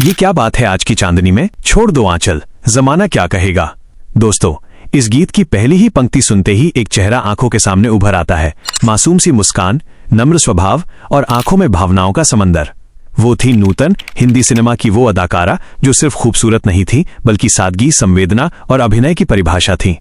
ये क्या बात है आज की चांदनी में, छोड़ दो आंचल, जमाना क्या कहेगा। दोस्तों, इस गीत की पहली ही पंक्ति सुनते ही एक चेहरा आंखों के सामने उभर आता है। मासूम सी मुस्कान, नम्र स्वभाव और आंखों में भावनाओं का समंदर। वो थी नूतन, हिंदी सिनेमा की वो अदाकारा जो सिर्फ खूबसूरत नहीं थी बल्कि सादगी, संवेदना और अभिनय की परिभाषा थी।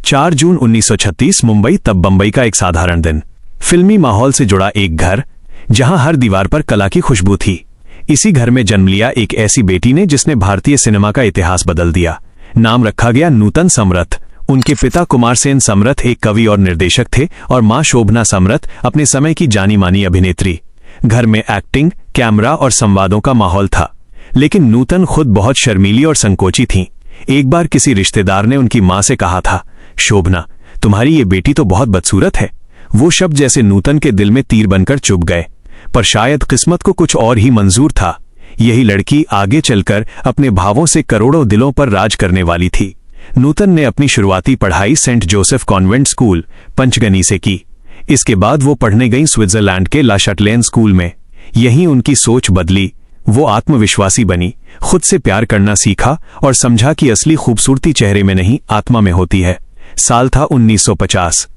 4 जून 1936 मुंबई, तब बंबई का एक साधारण दिन। फिल्मी माहौल से जुड़ा एक घर जहां हर दीवार पर कला की खुशबू थी। इसी घर में जन्म लिया एक ऐसी बेटी ने जिसने भारतीय सिनेमा का इतिहास बदल दिया। नाम रखा गया नूतन समरथ। उनके पिता कुमार सेन समरथ एक कवि और निर्देशक थे और मां शोभना समरथ अपने समय की जानी मानी अभिनेत्री। घर में एक्टिंग, कैमरा और संवादों का माहौल था, लेकिन नूतन खुद बहुत शर्मीली और संकोची थीं। एक बार किसी रिश्तेदार ने उनकी मां से कहा था, शोभना, तुम्हारी ये बेटी तो बहुत बदसूरत है। वो शब्द जैसे नूतन के दिल में तीर बनकर चुभ गए, पर शायद किस्मत को कुछ और ही मंजूर था। यही लड़की आगे चलकर अपने भावों से करोड़ों दिलों पर राज करने वाली थी। नूतन ने अपनी शुरुआती पढ़ाई Saint Joseph convent school, Panchgani से की। इसके बाद वो पढ़ने गईं स्विट्जरलैंड के ला शटलैन स्कूल में। यहीं उनकी सोच बदली। वो आत्मविश्वासी बनी, खुद से प्यार करना सीखा और समझा कि असली खूबसूरती चेहरे में नहीं, आत्मा में होती है। साल था 1950।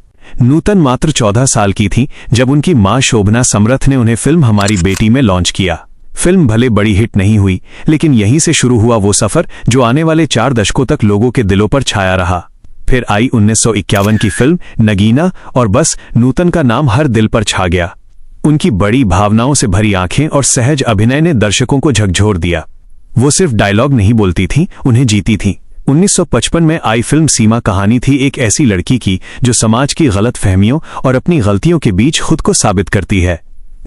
नूतन मात्र 14 साल की थी जब उनकी मां शोभना समरथ ने उन्हें फिल्म हमारी बेटी में लॉन्च किया। फिल्म भले बड़ी हिट नहीं हुई, लेकिन यहीं से शुरू हुआ वो सफर जो आने वाले 4 दशकों तक लोगों के दिलों पर छाया रहा। फिर आई 1951 की फिल्म नगीना और बस नूतन का नाम हर दिल पर छा गया। उनकी बड़ी भावनाओं से भरी आंखें और सहज अभिनय ने दर्शकों को झकझोर दिया। वो सिर्फ डायलॉग नहीं बोलती थीं, उन्हें जीती थीं। 1955 में आई फिल्म सीमा कहानी थी एक ऐसी लड़की की जो समाज की गलत फहमियों और अपनी गलतियों के बीच खुद को साबित करती है।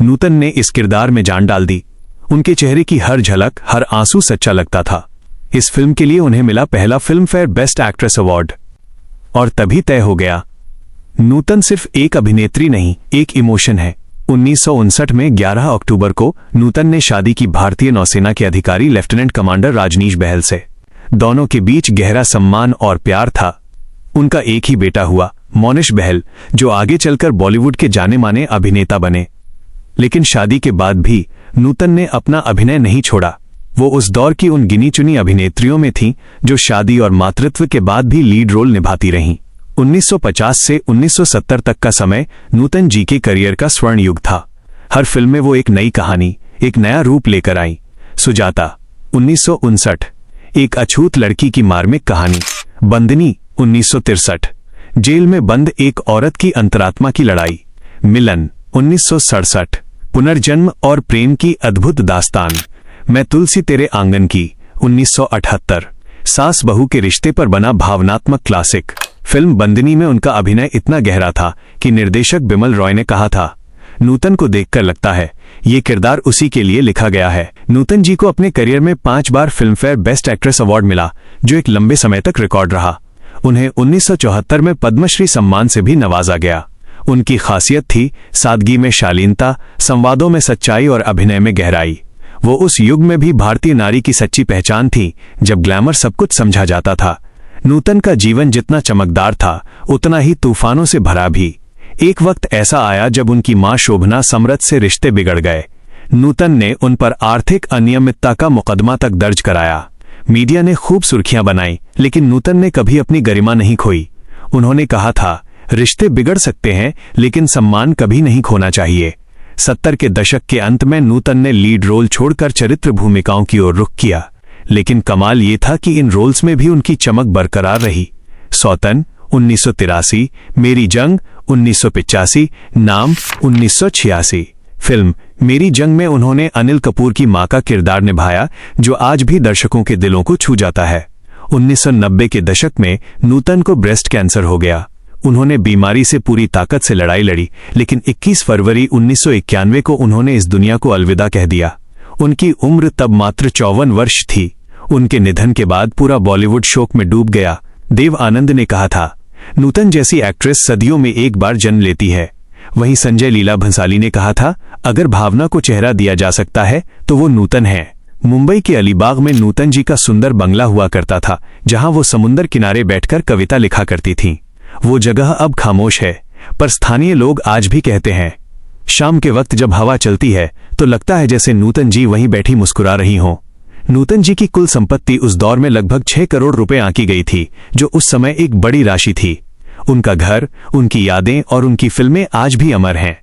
नूतन ने इस किरदार में जान डाल दी। उनके चेहरे की हर झलक, हर आंसू सच्चा लगता था। इस फिल्म के लिए उन्हें मिला पहला film fair best actress award. और तभी तय हो गया, नूतन सिर्फ एक अभिनेत्री नहीं, एक इमोशन है। 1959 में 11 अक्टूबर को नूतन ने शादी की भारतीय नौसेना के अधिकारी लेफ्टिनेंट कमांडर राजनीश बहल से। दोनों के बीच गहरा सम्मान और प्यार था। उनका एक ही बेटा हुआ, मोनिश बहल, जो आगे चलकर बॉलीवुड के जाने माने अभिनेता बने। लेकिन शादी के बाद भी नूतन ने अपना अभिनय नहीं छोड़ा। वो उस दौर की उन गिनी चुनी अभिनेत्रियों में थीं जो शादी और मातृत्व के बाद भी लीड रोल निभाती रहीं। 1950 से 1970 तक का समय नूतन जी के करियर का स्वर्ण युग था। हर फिल्म में वो एक नई कहानी, एक नया रूप लेकर आई। सुजाता 1959, एक अछूत लड़की की मार्मिक कहानी। बंदनी 1963, जेल में बंद एक औरत की अंतरात्मा की लड़ाई। मिलन 1967, पुनर्जन्म और प्रेम की अद्भुत दास्तान। मैं तुलसी तेरे आंगन की 1978, सास बहू के रिश्ते पर बना भावनात्मक क्लासिक। फिल्म बंदनी में उनका अभिनय इतना गहरा था कि निर्देशक बिमल रॉय ने कहा था, नूतन को देखकर लगता है ये किरदार उसी के लिए लिखा गया है। नूतन जी को अपने करियर में 5 बार फिल्मफेयर बेस्ट एक्ट्रेस अवार्ड मिला, जो एक लंबे समय तक रिकॉर्ड रहा। उन्हें 1974 में पद्मश्री सम्मान से भी नवाजा गया। उनकी खासियत थी सादगी में शालीनता, संवादों में सच्चाई और अभिनय में गहराई। वो उस युग में भी भारतीय नारी की सच्ची पहचान थी जब ग्लैमर सब कुछ समझा जाता था। नूतन का जीवन जितना चमकदार था, उतना ही तूफानों से भरा भी। एक वक्त ऐसा आया जब उनकी मां शोभना समरथ से रिश्ते बिगड़ गए। नूतन ने उन पर आर्थिक अनियमितता का मुकदमा तक दर्ज कराया। मीडिया ने खूब सुर्खियां बनाई, लेकिन नूतन ने कभी अपनी गरिमा नहीं खोई। उन्होंने कहा था, रिश्ते बिगड़ सकते हैं लेकिन सम्मान कभी नहीं खोना चाहिए। 70 के दशक के अंत में नूतन ने लीड रोल छोड़कर चरित्र भूमिकाओं की ओर रुख किया, लेकिन कमाल ये था कि इन रोल्स में भी उनकी चमक बरकरार रही। सौतन 1983, मेरी जंग 1985, नाम 1986। फिल्म मेरी जंग में उन्होंने अनिल कपूर की मां का किरदार निभाया, जो आज भी दर्शकों के दिलों को छू जाता है। 1990 के दशक में नूतन को ब्रेस्ट कैंसर हो गया। उन्होंने बीमारी से पूरी ताकत से लड़ाई लड़ी, लेकिन 21 फरवरी 1991 को उन्होंने इस दुनिया को अलविदा कह दिया। उनकी उम्र तब मात्र 54 वर्ष थी। उनके निधन के बाद पूरा बॉलीवुड शोक में डूब गया। देव आनंद ने कहा था, नूतन जैसी एक्ट्रेस सदियों में एक बार जन्म लेती है। वहीं संजय लीला भंसाली ने कहा था, अगर भावना को चेहरा दिया जा सकता है तो वो नूतन है। मुंबई के अलीबाग में नूतन जी का सुंदर बंगला हुआ करता था, जहां वो समुंदर किनारे बैठकर कविता लिखा करती थीं। वो जगह अब खामोश है, पर स्थानीय लोग आज भी कहते हैं, शाम के वक्त जब हवा चलती है तो लगता है जैसे नूतन जी वहीं बैठी मुस्कुरा रही हों। नूतन जी की कुल संपत्ति उस दौर में लगभग 6 करोड़ रुपए आंकी गई थी, जो उस समय एक बड़ी राशि थी। उनका घर, उनकी यादें और उनकी फिल्में आज भी अमर हैं।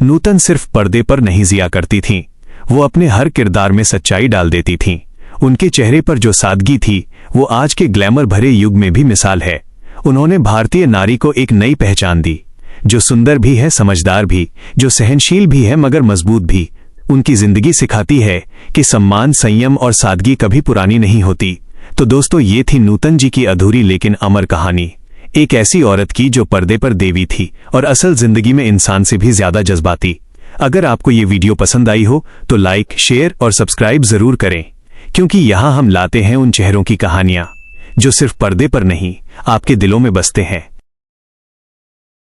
नूतन सिर्फ पर्दे पर नहीं जिया करती थीं, वो अपने हर किरदार में सच्चाई डाल देती थीं। उनके चेहरे पर जो सादगी थी, वो आज के ग्लैमर भरे युग में भी मिसाल है। उन्होंने भारतीय नारी को एक नई पहचान दी, जो सुंदर भी है, समझदार भी, जो सहनशील भी है मगर मजबूत भी। उनकी जिंदगी सिखाती है कि सम्मान, संयम और सादगी कभी पुरानी नहीं होती। तो दोस्तों, ये थी नूतन जी की अधूरी लेकिन अमर कहानी, एक ऐसी औरत की जो पर्दे पर देवी थी और असल जिंदगी में इंसान से भी ज्यादा जज्बाती। अगर आपको ये वीडियो पसंद आई हो तो लाइक, शेयर और सब्सक्राइब जरूर करें, क्योंकि यहाँ हम लाते हैं उन चेहरों की कहानियां जो सिर्फ पर्दे पर नहीं, आपके दिलों में बसते हैं।